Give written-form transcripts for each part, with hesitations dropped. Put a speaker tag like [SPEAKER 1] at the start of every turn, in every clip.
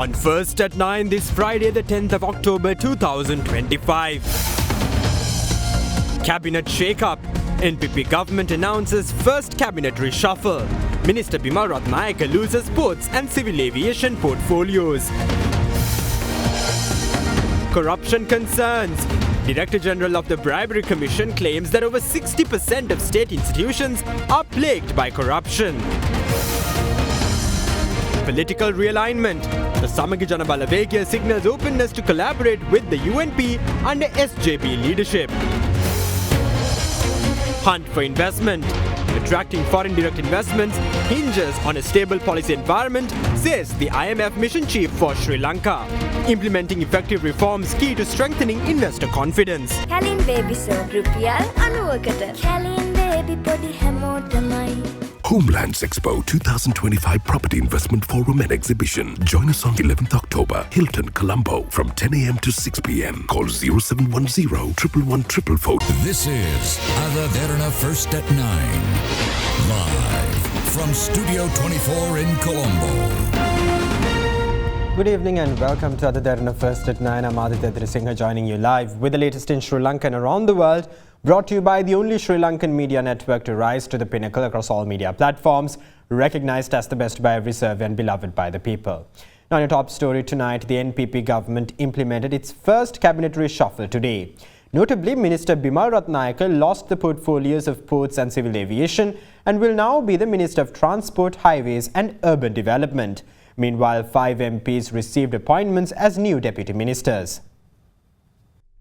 [SPEAKER 1] On First at 9 this Friday, the 10th of October 2025. Cabinet shake-up. NPP government announces first cabinet reshuffle. Minister Bimal Ratnayaka loses ports and civil aviation portfolios. Corruption concerns. Director General of the Bribery Commission claims that over 60% of state institutions are plagued by corruption. Political realignment. The Samagi Jana Balawegya signals openness to collaborate with the UNP under SJP leadership. Hunt for investment. Attracting foreign direct investments hinges on a stable policy environment, says the IMF mission chief for Sri Lanka. Implementing effective reforms key to strengthening investor confidence.
[SPEAKER 2] Kalin baby soap rupial 90කට. Kalin baby podi හැමෝටමයි.
[SPEAKER 3] Homelands Expo 2025 Property Investment Forum and Exhibition. Join us on 11th October, Hilton, Colombo, from 10 a.m. to 6 p.m. Call 0710 111 444.
[SPEAKER 4] This is Derana First at 9. Live from Studio 24 in Colombo.
[SPEAKER 1] Good evening and welcome to Derana First at 9. I'm Aditya Singh joining you live with the latest in Sri Lanka and around the world. Brought to you by the only Sri Lankan media network to rise to the pinnacle across all media platforms, recognized as the best by every survey and beloved by the people. Now, in your top story tonight, the NPP government implemented its first cabinet reshuffle today. Notably, Minister Bimal Ratnayaka lost the portfolios of ports and civil aviation and will now be the Minister of Transport, Highways and Urban Development. Meanwhile, 5 MPs received appointments as new deputy ministers.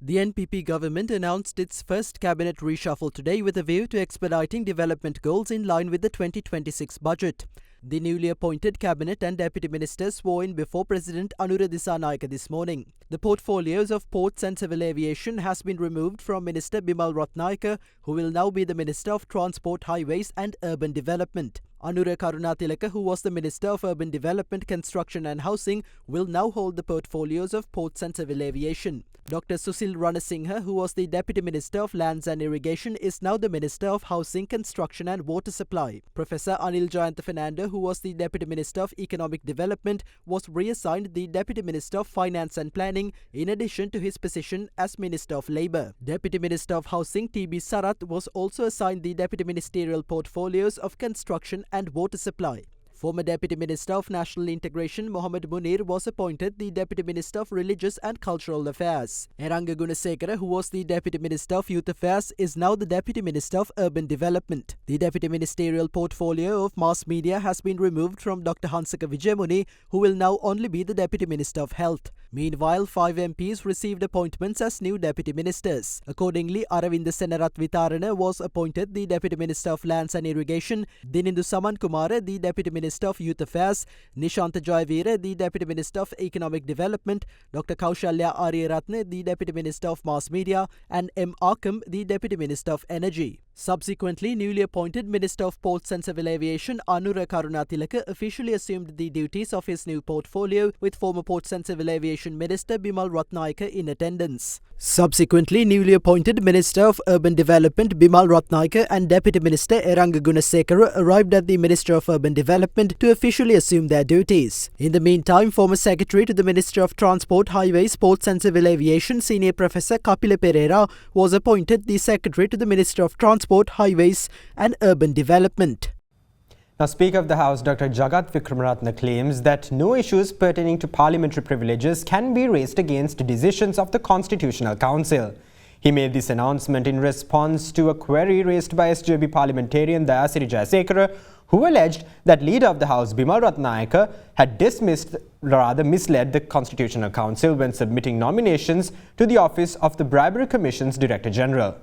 [SPEAKER 5] The NPP government announced its first cabinet reshuffle today with a view to expediting development goals in line with the 2026 budget. The newly appointed cabinet and deputy ministers swore in before President Anura Dissanayake this morning. The portfolios of ports and civil aviation has been removed from Minister Bimal Ratnayaka, who will now be the Minister of Transport, Highways and Urban Development. Anura Karunatilaka, who was the Minister of Urban Development, Construction and Housing, will now hold the portfolios of ports and civil aviation. Dr. Susil Ranasinghe, who was the Deputy Minister of Lands and Irrigation, is now the Minister of Housing, Construction and Water Supply. Professor Anil Jayantha Fernando, who was the Deputy Minister of Economic Development, was reassigned the Deputy Minister of Finance and Planning in addition to his position as Minister of Labour. Deputy Minister of Housing TB Sarath was also assigned the Deputy Ministerial portfolios of Construction and Water Supply. Former Deputy Minister of National Integration Mohammed Munir was appointed the Deputy Minister of Religious and Cultural Affairs. Eranga Gunasekara, who was the Deputy Minister of Youth Affairs, is now the Deputy Minister of Urban Development. The Deputy Ministerial portfolio of Mass Media has been removed from Dr. Hansaka Wijayamuni, who will now only be the Deputy Minister of Health. Meanwhile, 5 MPs received appointments as new Deputy Ministers. Accordingly, Aravinda Senarath Vitarana was appointed the Deputy Minister of Lands and Irrigation, Dinindu Saman Kumara, the Deputy Minister of Youth Affairs, Nishantha Jayavira, the Deputy Minister of Economic Development, Dr. Kaushalya Aryaratne, the Deputy Minister of Mass Media, and M. Arkham, the Deputy Minister of Energy. Subsequently, newly appointed Minister of Ports and Civil Aviation Anura Karunatilaka officially assumed the duties of his new portfolio, with former Ports and Civil Aviation Minister Bimal Ratnayaka in attendance. Subsequently, newly appointed Minister of Urban Development Bimal Ratnayaka and Deputy Minister Eranga Gunasekara arrived at the Minister of Urban Development to officially assume their duties. In the meantime, former Secretary to the Minister of Transport, Highways, Ports and Civil Aviation Senior Professor Kapila Pereira was appointed the Secretary to the Minister of Transport, Highways and Urban Development.
[SPEAKER 1] Now, Speaker of the House Dr. Jagat Vikramaratne claims that no issues pertaining to parliamentary privileges can be raised against decisions of the Constitutional Council. He made this announcement in response to a query raised by SJB parliamentarian Dayasiri Jayasekara, who alleged that Leader of the House Bimal Ratnayaka had misled the Constitutional Council when submitting nominations to the office of the Bribery Commission's Director General.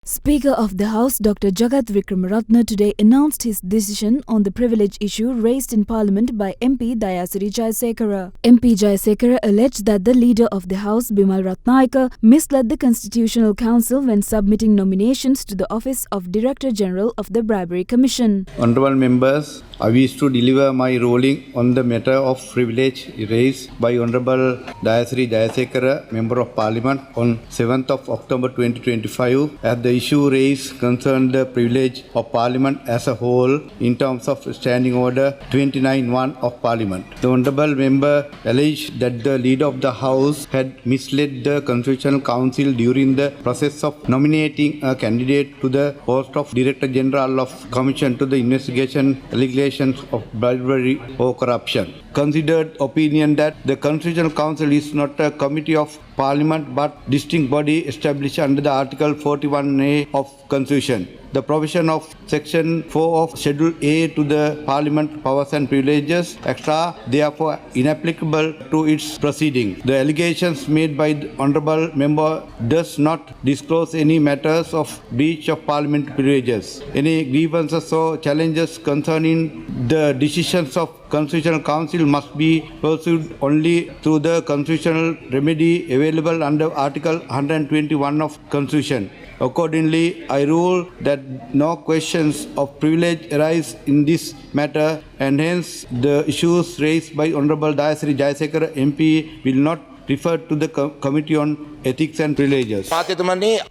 [SPEAKER 6] Speaker of the House Dr. Jagat Vikramaratne today announced his decision on the privilege issue raised in Parliament by MP Dayasiri Jayasekara. MP Jayasekara alleged that the Leader of the House Bimal Ratnayaka misled the Constitutional Council when submitting nominations to the office of Director General of the Bribery Commission.
[SPEAKER 7] Honourable members, I wish to deliver my ruling on the matter of privilege raised by Honorable Dayasri Jayasekara, Member of Parliament, on 7th of October 2025, as the issue raised concerned the privilege of Parliament as a whole in terms of Standing Order 29(1) of Parliament. The Honorable Member alleged that the Leader of the House had misled the Constitutional Council during the process of nominating a candidate to the post of Director General of Commission to the investigation allegations of bribery or corruption. Considered opinion that the Constitutional Council is not a committee of Parliament but distinct body established under the Article 41A of Constitution. The provision of Section 4 of Schedule A to the Parliament Powers and Privileges Act are therefore inapplicable to its proceeding. The allegations made by the Honourable Member does not disclose any matters of breach of Parliament privileges. Any grievances or challenges concerning the decisions of Constitutional Council must be pursued only through the constitutional remedy available under Article 121 of Constitution. Accordingly, I rule that no questions of privilege arise in this matter, and hence the issues raised by Honorable Dayasri Jayasekara MP will not refer to the Committee on Ethics and Privileges.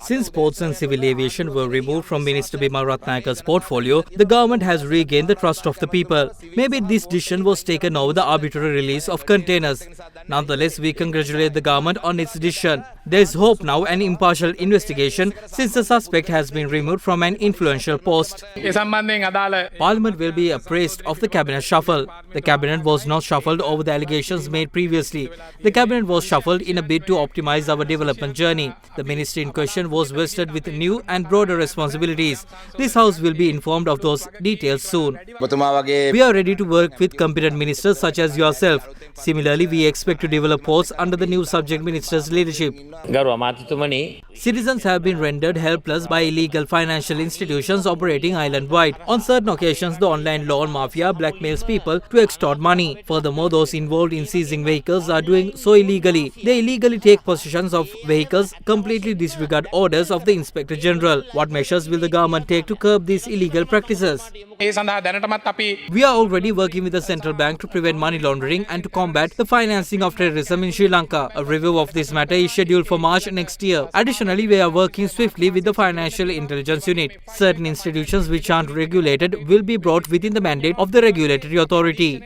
[SPEAKER 8] Since ports and civil aviation were removed from Minister Bima Ratnayaka's portfolio, the government has regained the trust of the people. Maybe this decision was taken over the arbitrary release of containers. Nonetheless, we congratulate the government on its decision. There is hope now an impartial investigation since the suspect has been removed from an influential post. Parliament will be appraised of the cabinet shuffle. The cabinet was not shuffled over the allegations made previously. The cabinet was shuffled in a bid to optimize our development journey. The ministry in question was vested with new and broader responsibilities. This house will be informed of those details soon. We are ready to work with competent ministers such as yourself. Similarly, we expect to develop posts under the new subject minister's leadership. Citizens have been rendered helpless by illegal financial institutions operating island-wide. On certain occasions, the online loan mafia blackmails people to extort money. Furthermore, those involved in seizing vehicles are doing so illegally. They illegally take possession of vehicles, completely disregard orders of the Inspector General. What measures will the government take to curb these illegal practices? We are already working with the central bank to prevent money laundering and to combat the financing of terrorism in Sri Lanka. A review of this matter is scheduled for March next year. Additionally, we are working swiftly with the Financial Intelligence Unit. Certain institutions which aren't regulated will be brought within the mandate of the regulatory authority.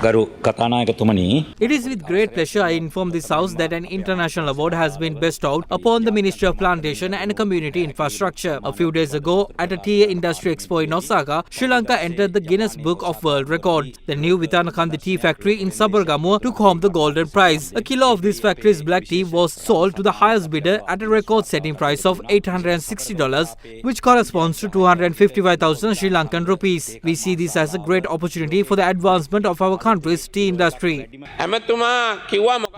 [SPEAKER 8] It is with great pleasure I inform this House that an international award has been bestowed upon the Ministry of Plantation and Community Infrastructure. A few days ago, at a tea industry expo in Osaka, Sri Lanka entered the Guinness Book of World Records. The new Vitanakandi tea factory in Sabargamuwa took home the golden prize. A kilo of this factory's black tea was sold to the highest bidder at a record-setting price of $860, which corresponds to 255,000 Sri Lankan rupees. We see this as a great opportunity for the advancement of our country's tea industry.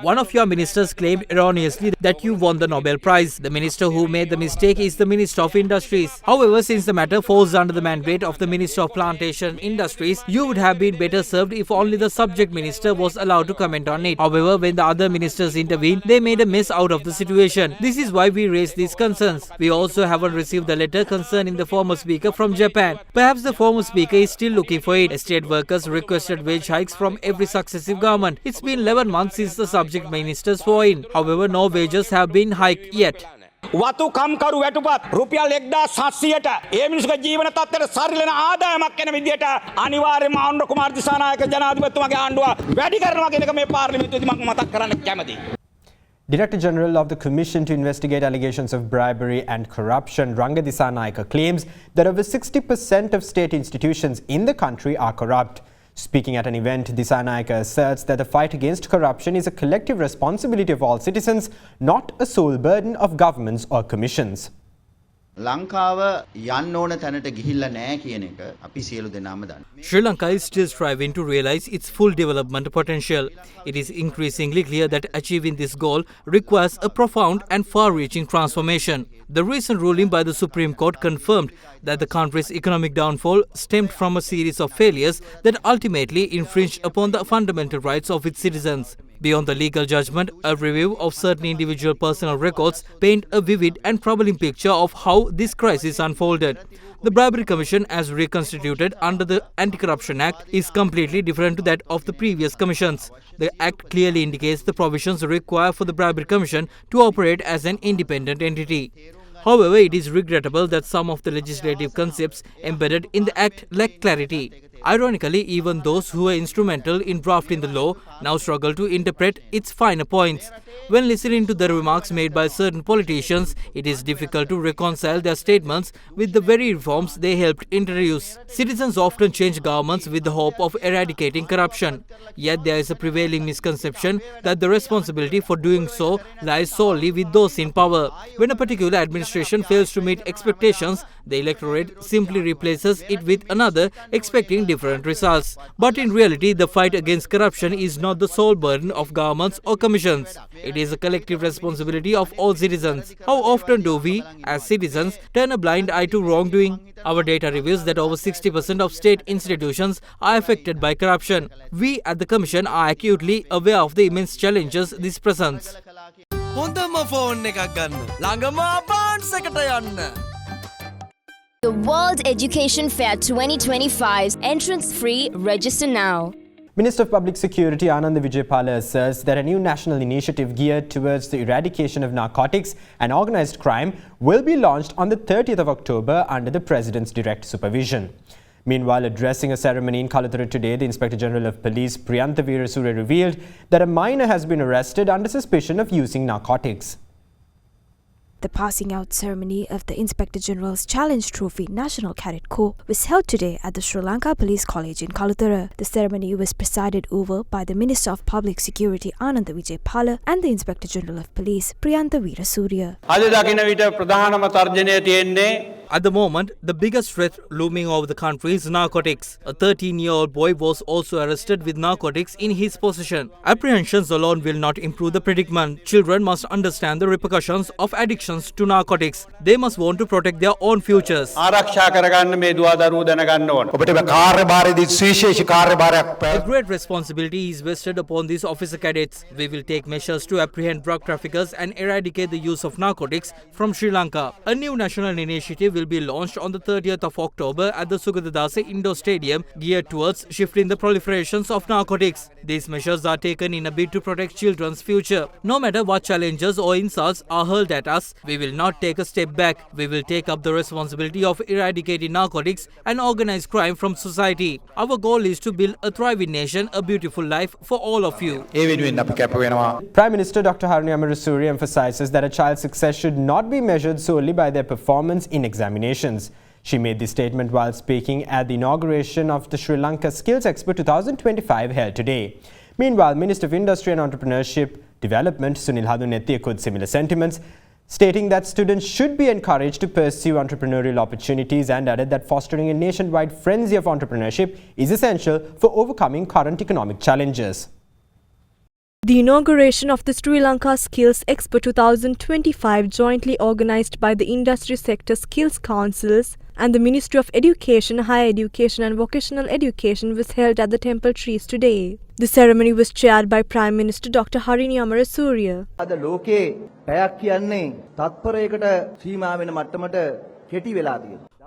[SPEAKER 8] One of your ministers claimed erroneously that you won the Nobel Prize. The minister who made the mistake is the Minister of Industries. However, since the matter falls under the mandate of the Minister of Plantation Industries, you would have been better served if only the subject minister was allowed to comment on it. However, when the other ministers intervened, they made a mess out of the situation. This is why we raised these concerns. We also haven't received the letter concerning the former speaker from Japan. Perhaps the former speaker is still looking for it. Estate workers requested wage hikes from every successive government. It's been 11 months since the subject ministers swore in. However, no wages have been hiked yet.
[SPEAKER 9] වතු කම්කරු වැටුපත් රුපියල් 1700ට ඒ මිනිස්සුගේ ජීවන තත්ත්වයට සරිලන ආදායමක් වෙන විදියට අනිවාර්යයෙන්ම ආණ්ඩු කුමාර දිසානායක ජනාධිපතිතුමාගේ ආණ්ඩුව වැඩි කරනවා කියන එක මේ පාර්ලිමේන්තුවේදී මම මතක් කරන්න කැමතියි.
[SPEAKER 1] Director General of the Commission to investigate allegations of bribery and corruption, Ranga Disanayake, claims that over 60% of state institutions in the country are corrupt. Speaking at an event, Disanayake asserts that the fight against corruption is a collective responsibility of all citizens, not a sole burden of governments or commissions.
[SPEAKER 10] ලංකාව යන්න ඕන තැනට ගිහිල්ලා නැහැ කියන එක අපි සියලු දෙනාම දන්නවා.
[SPEAKER 8] Sri Lanka is still striving to realize its full development potential. It is increasingly clear that achieving this goal requires a profound and far-reaching transformation. The recent ruling by the Supreme Court confirmed that the country's economic downfall stemmed from a series of failures that ultimately infringed upon the fundamental rights of its citizens. Beyond the legal judgment, a review of certain individual personal records paint a vivid and troubling picture of how this crisis unfolded. The Bribery Commission, as reconstituted under the Anti-Corruption Act, is completely different to that of the previous commissions. The Act clearly indicates the provisions required for the Bribery Commission to operate as an independent entity. However, it is regrettable that some of the legislative concepts embedded in the Act lack clarity. Ironically, even those who were instrumental in drafting the law now struggle to interpret its finer points. When listening to the remarks made by certain politicians, it is difficult to reconcile their statements with the very reforms they helped introduce. Citizens often change governments with the hope of eradicating corruption. Yet there is a prevailing misconception that the responsibility for doing so lies solely with those in power. When a particular administration fails to meet expectations, the electorate simply replaces it with another, expecting different results. But in reality, the fight against corruption is not the sole burden of governments or commissions. It is a collective responsibility of all citizens. How often do we, as citizens, turn a blind eye to wrongdoing? Our data reveals that over 60% of state institutions are affected by corruption. We at the Commission are acutely aware of the immense challenges this presents.
[SPEAKER 2] The World Education Fair 2025 entrance free. Register now.
[SPEAKER 1] Minister of Public Security Anand Vijaypala asserts that a new national initiative geared towards the eradication of narcotics and organised crime will be launched on the 30th of October under the President's direct supervision. Meanwhile, addressing a ceremony in Kalathura today, the Inspector General of Police Priyantha Veerasuriya revealed that a minor has been arrested under suspicion of using narcotics.
[SPEAKER 6] The passing out ceremony of the Inspector General's Challenge Trophy National Cadet Corps was held today at the Sri Lanka Police College in Kalathura. The ceremony was presided over by the Minister of Public Security Anand Vijaypala and the Inspector General of Police Priyantha Veerasuriya.
[SPEAKER 8] At the moment, the biggest threat looming over the country is narcotics. A 13-year-old boy was also arrested with narcotics in his possession. Apprehensions alone will not improve the predicament. Children must understand the repercussions of addictions to narcotics. They must want to protect their own futures. A great responsibility is vested upon these officer cadets. We will take measures to apprehend drug traffickers and eradicate the use of narcotics from Sri Lanka. A new national initiative will be launched on the 30th of October at the Sugatadasa Indoor Stadium, geared towards shifting the proliferations of narcotics. These measures are taken in a bid to protect children's future. No matter what challenges or insults are hurled at us, we will not take a step back. We will take up the responsibility of eradicating narcotics and organised crime from society. Our goal is to build a thriving nation, a beautiful life for all of you.
[SPEAKER 1] Prime Minister Dr. Harani Amarasuri emphasises that a child's success should not be measured solely by their performance in examinations. She made this statement while speaking at the inauguration of the Sri Lanka Skills Expo 2025 held today. Meanwhile, Minister of Industry and Entrepreneurship Development Sunil Hadunethi echoed similar sentiments, stating that students should be encouraged to pursue entrepreneurial opportunities and added that fostering a nationwide frenzy of entrepreneurship is essential for overcoming current economic challenges.
[SPEAKER 11] The inauguration of the Sri Lanka Skills Expo 2025, jointly organised by the Industry Sector Skills Councils and the Ministry of Education, Higher Education and Vocational Education, was held at the Temple Trees today. The ceremony was chaired by Prime Minister Dr. Harani Amarasuriya.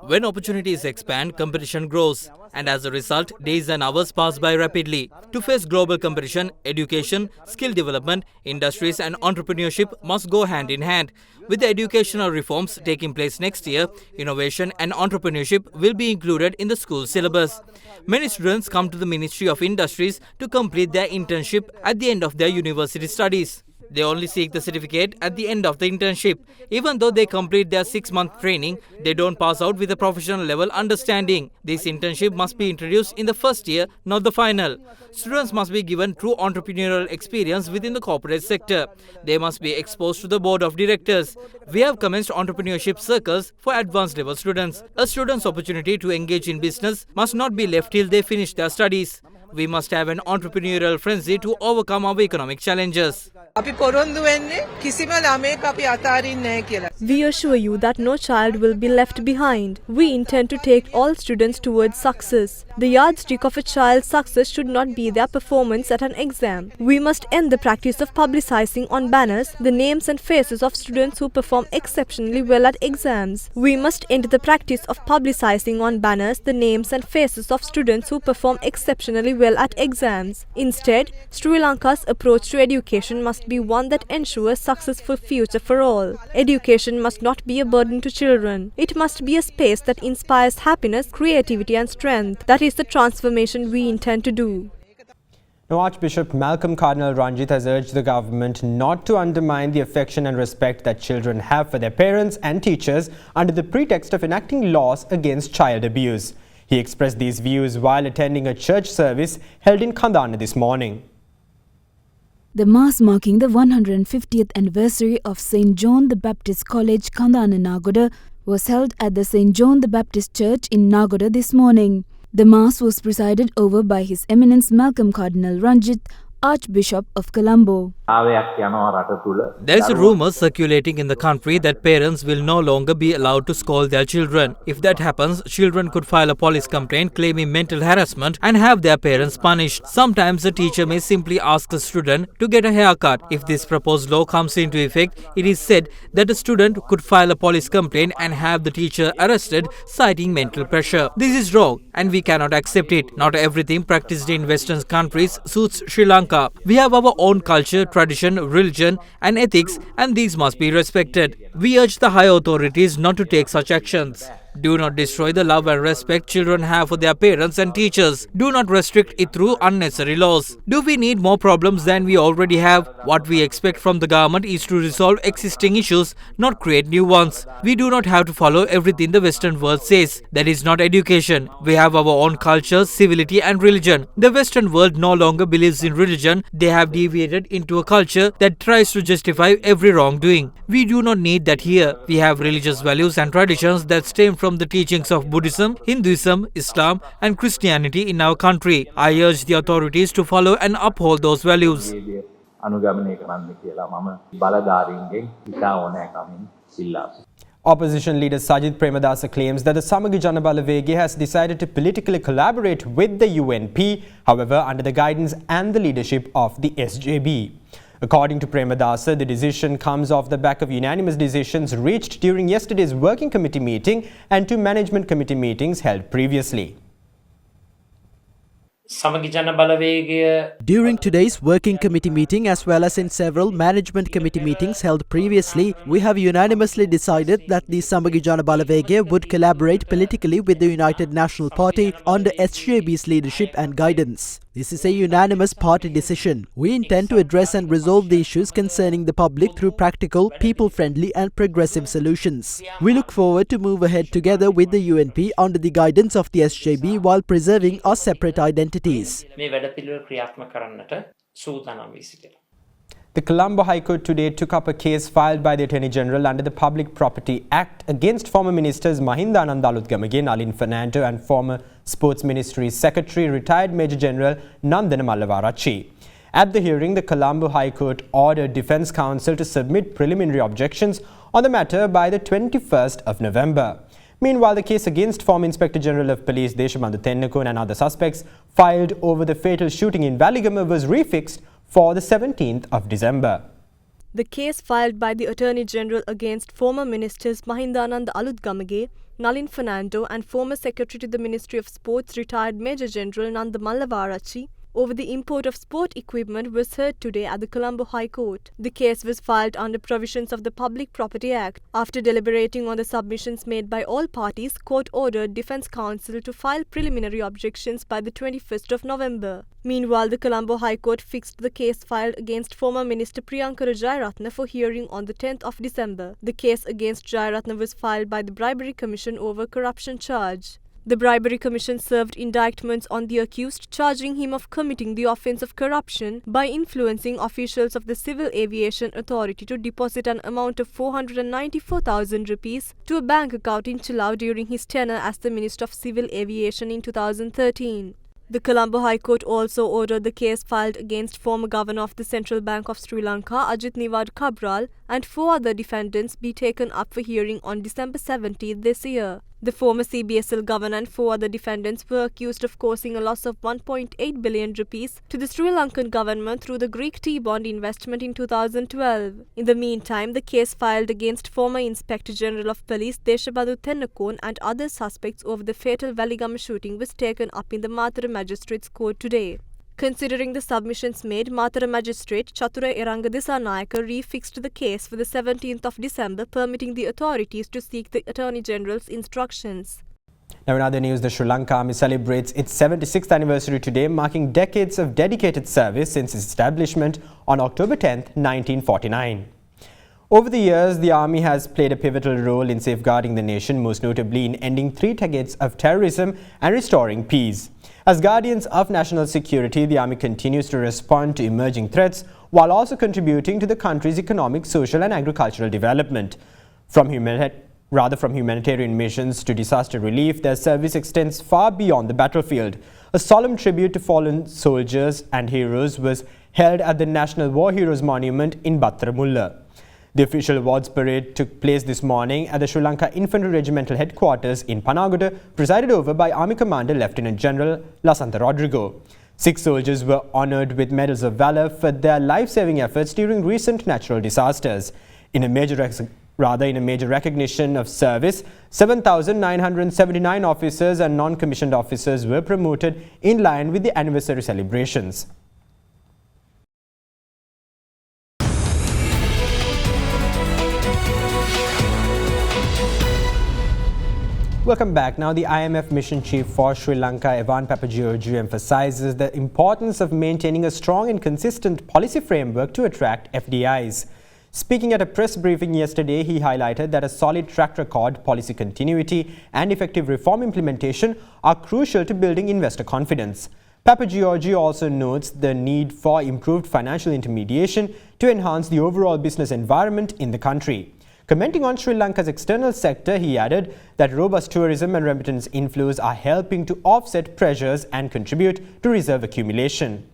[SPEAKER 8] When opportunities expand, competition grows, and as a result, days and hours pass by rapidly. To face global competition, education, skill development, industries and entrepreneurship must go hand in hand. With the educational reforms taking place next year, innovation and entrepreneurship will be included in the school syllabus. Many students come to the Ministry of Industries to complete their internship at the end of their university studies. They only seek the certificate at the end of the internship. Even though they complete their 6-month training, they don't pass out with a professional level understanding. This internship must be introduced in the first year, not the final. Students must be given true entrepreneurial experience within the corporate sector. They must be exposed to the board of directors. We have commenced entrepreneurship circles for advanced level students. A student's opportunity to engage in business must not be left till they finish their studies. We must have an entrepreneurial frenzy to overcome our economic challenges.
[SPEAKER 12] අපි පොරොන්දු වෙන්නේ කිසිම ළමයෙක් අපි අතාරින්නේ නැහැ කියලා.
[SPEAKER 11] We assure you that no child will be left behind. We intend to take all students towards success. The yardstick of a child's success should not be their performance at an exam. We must end the practice of publicizing on banners the names and faces of students who perform exceptionally well at exams. We must end the practice of publicizing on banners the names and faces of students who perform exceptionally well at exams. Instead, Sri Lanka's approach to education must be one that ensures successful future for all. Education must not be a burden to children. It must be a space that inspires happiness, creativity and strength. That is the transformation we intend to do.
[SPEAKER 1] Now, Archbishop Malcolm Cardinal Ranjit has urged the government not to undermine the affection and respect that children have for their parents and teachers under the pretext of enacting laws against child abuse. He expressed these views while attending a church service held in Kandana this morning.
[SPEAKER 6] The Mass marking the 150th anniversary of St. John the Baptist College, Kandana, Nagoda, was held at the St. John the Baptist Church in Nagoda this morning. The Mass was presided over by His Eminence Malcolm Cardinal Ranjit, Archbishop of Colombo.
[SPEAKER 8] There is a rumor circulating in the country that parents will no longer be allowed to scold their children. If that happens, children could file a police complaint claiming mental harassment and have their parents punished. Sometimes a teacher may simply ask the student to get a haircut. If this proposed law comes into effect, it is said that a student could file a police complaint and have the teacher arrested citing mental pressure. This is wrong and we cannot accept it. Not everything practiced in Western countries suits Sri Lanka. We have our own culture, tradition, religion and ethics, and these must be respected. We urge the higher authorities not to take such actions. Do not destroy the love and respect children have for their parents and teachers. Do not restrict it through unnecessary laws. Do we need more problems than we already have? What we expect from the government is to resolve existing issues, not create new ones. We do not have to follow everything the Western world says. That is not education. We have our own culture, civility and religion. The Western world no longer believes in religion. They have deviated into a culture that tries to justify every wrongdoing. We do not need that here. We have religious values and traditions that stem from the teachings of Buddhism, Hinduism, Islam and Christianity in our country. I urge the authorities to follow and uphold those values.
[SPEAKER 1] Opposition leader Sajid Premadasa claims that the Samagi Jana Balawege has decided to politically collaborate with the UNP, however under the guidance and the leadership of the SJB. According to Premadasa, the decision comes off the back of unanimous decisions reached during yesterday's working committee meeting and two management committee meetings held previously.
[SPEAKER 5] During today's working committee meeting as well as in several management committee meetings held previously, we have unanimously decided that the Samagi Jana Balawege would collaborate politically with the United National Party under SJB's leadership and guidance. This is a unanimous party decision. We intend to address and resolve the issues concerning the public through practical, people-friendly and progressive solutions. We look forward to move ahead together with the UNP under the guidance of the SJB while preserving our separate identities.
[SPEAKER 1] The Colombo High Court today took up a case filed by the Attorney General under the Public Property Act against former ministers Mahinda Anandalutgamage, Nalin Fernando and former Sports Ministry Secretary, retired Major General Nandana Mallavarachi. At the hearing, the Colombo High Court ordered Defence Counsel to submit preliminary objections on the matter by the 21st of November. Meanwhile, the case against former Inspector General of Police Deshamandu Tennakon and other suspects filed over the fatal shooting in Valigama was refixed for the 17th of December.
[SPEAKER 11] The case filed by the Attorney General against former ministers Mahindananda Alutgamage, Nalin Fernando and former Secretary to the Ministry of Sports retired Major General Nanda Mallavarachi over the import of sport equipment was heard today at the Colombo High Court. The case was filed under provisions of the Public Property Act. After deliberating on the submissions made by all parties, court ordered Defence Counsel to file preliminary objections by the 21st of November. Meanwhile, the Colombo High Court fixed the case filed against former Minister Priyankara Jayaratne for hearing on the 10th of December. The case against Jayaratne was filed by the Bribery Commission over corruption charge. The Bribery Commission served indictments on the accused, charging him of committing the offence of corruption by influencing officials of the Civil Aviation Authority to deposit an amount of 494,000 rupees to a bank account in Chilau during his tenure as the Minister of Civil Aviation in 2013. The Colombo High Court also ordered the case filed against former governor of the Central Bank of Sri Lanka, Ajit Niwad Cabral, and 4 other defendants be taken up for hearing on December 17 this year. The former CBSL governor and 4 other defendants were accused of causing a loss of 1.8 billion rupees to the Sri Lankan government through the Greek T-bond investment in 2012. In the meantime, the case filed against former Inspector General of Police Deshabadu Tennakon and other suspects over the fatal Waligama shooting was taken up in the Matara Magistrates Court today. Considering the submissions made, Matara Magistrate Chatura Eranga Disanayaka refixed the case for the 17th of December, permitting the authorities to seek the Attorney General's instructions.
[SPEAKER 1] Now in other news, the Sri Lanka Army celebrates its 76th anniversary today, marking decades of dedicated service since its establishment on October 10, 1949. Over the years, the Army has played a pivotal role in safeguarding the nation, most notably in ending 3 decades of terrorism and restoring peace. As guardians of national security, the Army continues to respond to emerging threats while also contributing to the country's economic, social and agricultural development. From humanitarian missions to disaster relief, their service extends far beyond the battlefield. A solemn tribute to fallen soldiers and heroes was held at the National War Heroes Monument in Battaramulla. The official awards parade took place this morning at the Sri Lanka Infantry Regimental Headquarters in Panagoda, presided over by Army Commander Lieutenant General Lasantha Rodrigo. 6 soldiers were honoured with medals of valour for their life-saving efforts during recent natural disasters. In a major recognition of service, 7,979 officers and non-commissioned officers were promoted in line with the anniversary celebrations. Welcome back. Now, the IMF Mission Chief for Sri Lanka, Evan Papageorgiou, emphasizes the importance of maintaining a strong and consistent policy framework to attract FDIs. Speaking at a press briefing yesterday, he highlighted that a solid track record, policy continuity and effective reform implementation are crucial to building investor confidence. Papageorgiou also notes the need for improved financial intermediation to enhance the overall business environment in the country. Commenting on Sri Lanka's external sector, he added that robust tourism and remittance inflows are helping to offset pressures and contribute to reserve accumulation.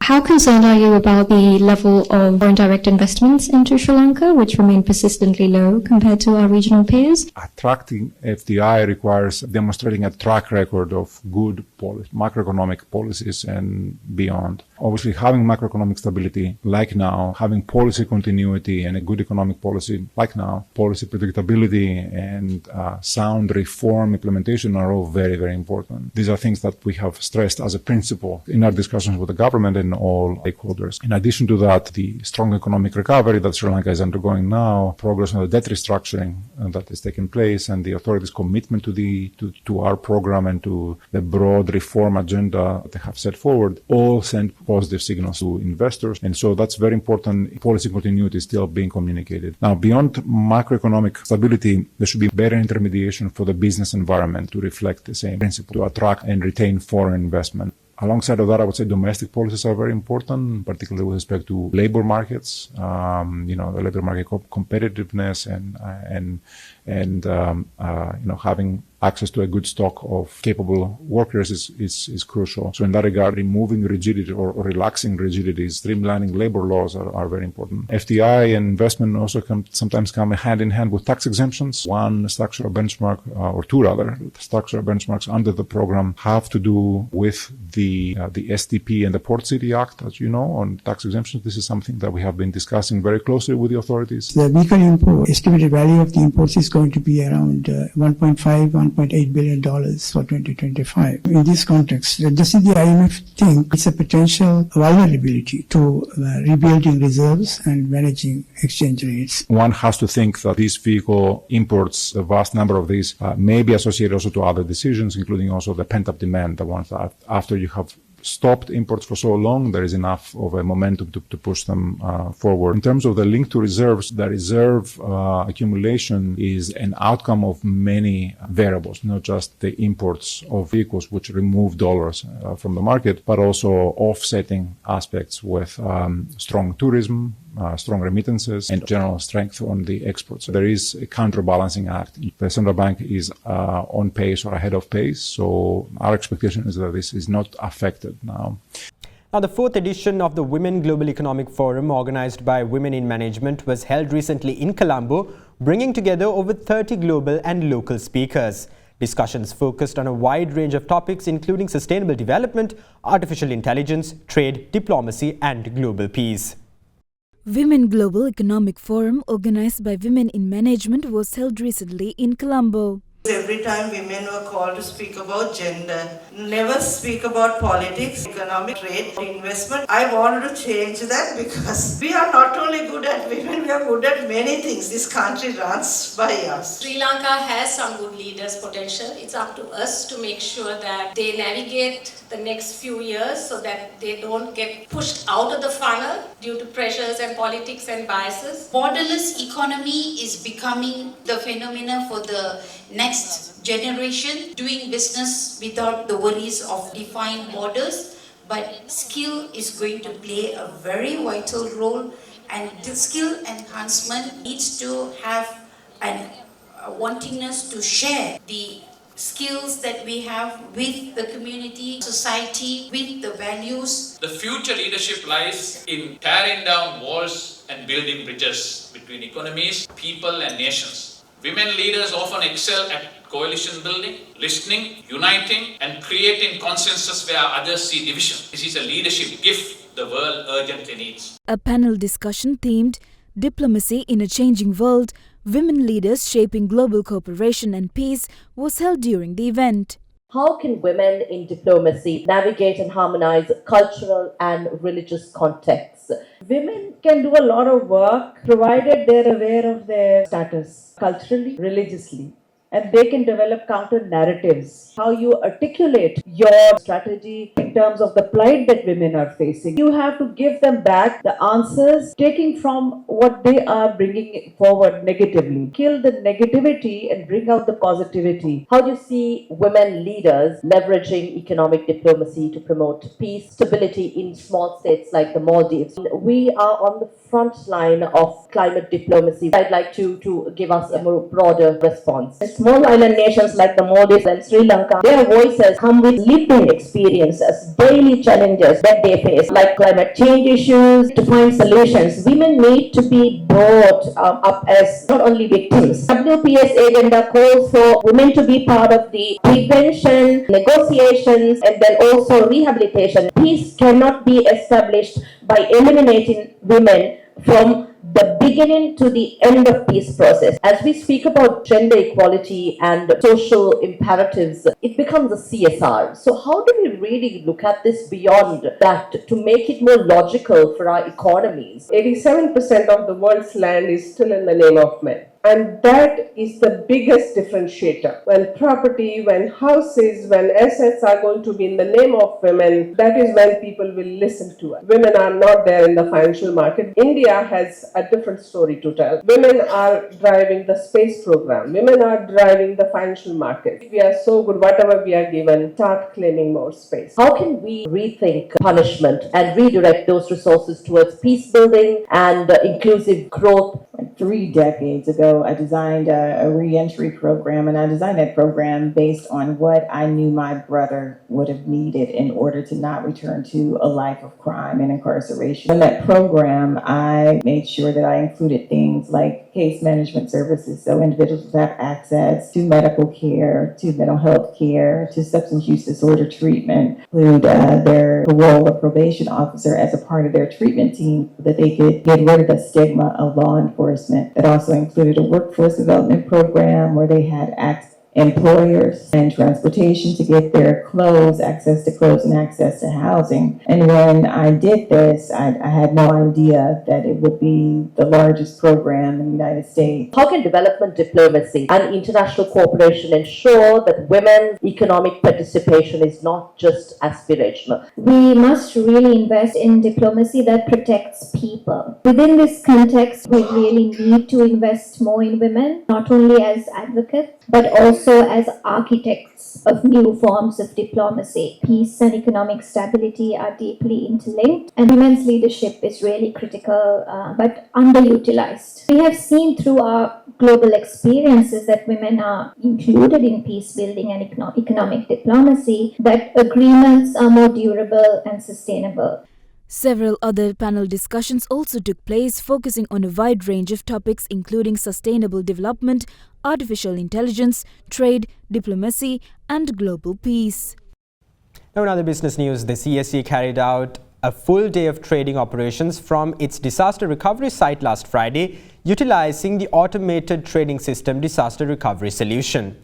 [SPEAKER 13] How concerned are you about the level of foreign direct investments into Sri Lanka, which remain persistently low compared to our regional peers?
[SPEAKER 14] Attracting FDI requires demonstrating a track record of good macroeconomic policies and beyond. Obviously, having macroeconomic stability like now, having policy continuity and a good economic policy like now, policy predictability and sound reform implementation are all very, very important. These are things that we have stressed as a principle in our discussions with the government and all stakeholders. In addition to that, the strong economic recovery that Sri Lanka is undergoing now, progress on the debt restructuring that is taking place, and the authorities' commitment to our program and to the broad reform agenda that they have set forward, all send positive signals to investors. And so that's very important. Policy continuity is still being communicated. Now, beyond macroeconomic stability, there should be better intermediation for the business environment to reflect the same principle, to attract and retain foreign investment. Alongside of that, I would say domestic policies are very important, particularly with respect to labor markets, the labor market competitiveness and having access to a good stock of capable workers is crucial. So in that regard, removing rigidity or relaxing rigidity, streamlining labor laws are very important. FDI and investment also sometimes come hand in hand with tax exemptions. One structural benchmark, or two rather, structural benchmarks under the program have to do with the SDP and the Port City Act, as you know, on tax exemptions. This is something that we have been discussing very closely with the authorities.
[SPEAKER 15] The vehicle import estimated value of the imports is going to be around 1.8 billion dollars for 2025. In this context, does the IMF think it's a potential vulnerability to rebuilding reserves and managing exchange rates?
[SPEAKER 14] One has to think that these vehicle imports, the vast number of these, may be associated also to other decisions, including also the pent-up demand, the ones that after you have stopped imports for so long, there is enough of a momentum to push them forward. In terms of the link to reserves, the reserve accumulation is an outcome of many variables, not just the imports of vehicles, which remove dollars from the market, but also offsetting aspects with strong tourism, strong remittances and general strength on the exports. So there is a counterbalancing act. The central bank is on pace or ahead of pace. So our expectation is that this is not affected now.
[SPEAKER 1] Now, the fourth edition of the Women Global Economic Forum, organized by Women in Management, was held recently in Colombo, bringing together over 30 global and local speakers. Discussions focused on a wide range of topics, including sustainable development, artificial intelligence, trade, diplomacy, and global peace.
[SPEAKER 6] Women Global Economic Forum, organized by Women in Management, was held recently in Colombo.
[SPEAKER 12] Every time women were called to speak about gender, never speak about politics, economic, trade, investment. I wanted to change that because we are not only good at women, we are good at many things. This country runs by us.
[SPEAKER 16] Sri Lanka has some good leaders' potential. It's up to us to make sure that they navigate the next few years so that they don't get pushed out of the funnel due to pressures and politics and biases.
[SPEAKER 17] Borderless economy is becoming the phenomenon for the next generation, doing business without the worries of defined borders, but skill is going to play a very vital role, and the skill enhancement needs to have a wantingness to share the skills that we have with the community, society, with the values.
[SPEAKER 18] The future leadership lies in tearing down walls and building bridges between economies, people and nations. Women leaders often excel at coalition building, listening, uniting and creating consensus where others see division. This is a leadership gift the world urgently needs.
[SPEAKER 6] A panel discussion themed Diplomacy in a Changing World, Women Leaders Shaping Global Cooperation and Peace was held during the event.
[SPEAKER 19] How can women in diplomacy navigate and harmonize cultural and religious contexts? Women can do a lot of work provided they're aware of their status culturally, religiously, and they can develop counter narratives. How you articulate your strategy in terms of the plight that women are facing. You have to give them back the answers, taking from what they are bringing forward negatively. Kill the negativity and bring out the positivity. How do you see women leaders leveraging economic diplomacy to promote peace, stability in small states like the Maldives? We are on the front line of climate diplomacy. I'd like to give us a more broader response. Small island nations like the Maldives and Sri Lanka, their voices come with living experiences, daily challenges that they face, like climate change issues. To find solutions, women need to be brought up as not only victims. WPS agenda calls for women to be part of the prevention, negotiations, and then also rehabilitation. Peace cannot be established by eliminating women from the beginning to the end of peace process. As we speak about gender equality and social imperatives, it becomes a CSR. So how do we really look at this beyond that to make it more logical for our economies?
[SPEAKER 20] 87% of the world's land is still in the name of men. And that is the biggest differentiator. When property, when houses, when assets are going to be in the name of women, that is when people will listen to us. Women are not there in the financial market. India has a different story to tell. Women are driving the space program. Women are driving the financial market. We are so good, whatever we are given, start claiming more space.
[SPEAKER 19] How can we rethink punishment and redirect those resources towards peace building and inclusive growth?
[SPEAKER 21] 3 decades ago, I designed a re-entry program, and I designed that program based on what I knew my brother would have needed in order to not return to a life of crime and incarceration. In that program, I made sure that I included things like case management services, so individuals have access to medical care, to mental health care, to substance use disorder treatment, include their parole or probation officer as a part of their treatment team so that they could get rid of the stigma of law enforcement. It also included a workforce development program where they had employers and transportation to get their clothes, access to clothes and access to housing. And when I did this, I had no idea that it would be the largest program in the United States.
[SPEAKER 19] How can development diplomacy and international cooperation ensure that women's economic participation is not just aspirational?
[SPEAKER 13] We must really invest in diplomacy that protects people. Within this context, we really need to invest more in women, not only as advocates, but also
[SPEAKER 3] also as architects of new forms of diplomacy. Peace and economic stability are deeply interlinked, and women's leadership is really critical but underutilized. We have seen through our global experiences that women are included in peace building and economic diplomacy, that agreements are more durable and sustainable.
[SPEAKER 6] Several other panel discussions also took place, focusing on a wide range of topics including sustainable development, artificial intelligence, trade, diplomacy, and global peace.
[SPEAKER 1] Now in other business news, the CSE carried out a full day of trading operations from its disaster recovery site last Friday, utilizing the automated trading system Disaster Recovery Solution.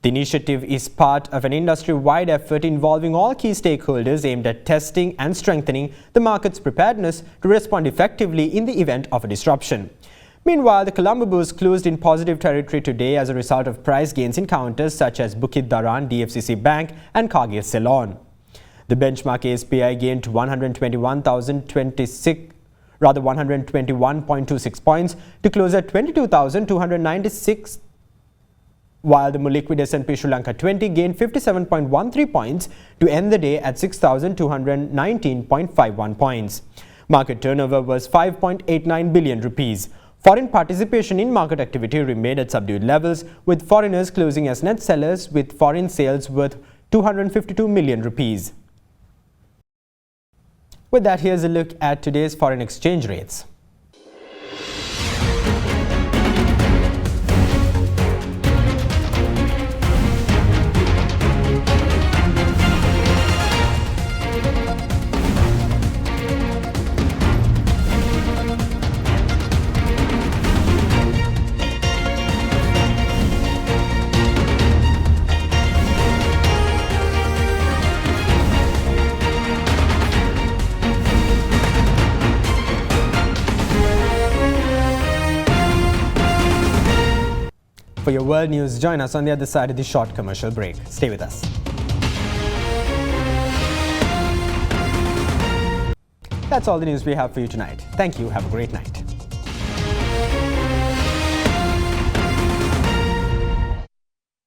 [SPEAKER 1] The initiative is part of an industry-wide effort involving all key stakeholders aimed at testing and strengthening the market's preparedness to respond effectively in the event of a disruption. Meanwhile, the Colombo Bourse closed in positive territory today as a result of price gains in counters such as Bukit Daran, DFCC Bank and Cargill Ceylon. The benchmark ASPI gained to 121.26 points to close at 22,296, while the more liquid S&P Sri Lanka 20 gained 57.13 points to end the day at 6,219.51 points. Market turnover was 5.89 billion rupees. Foreign participation in market activity remained at subdued levels, with foreigners closing as net sellers with foreign sales worth 252 million rupees. With that, here's a look at today's foreign exchange rates. For your world news, join us on the other side of the short commercial break. Stay with us. That's all the news we have for you tonight. Thank you. Have a great night.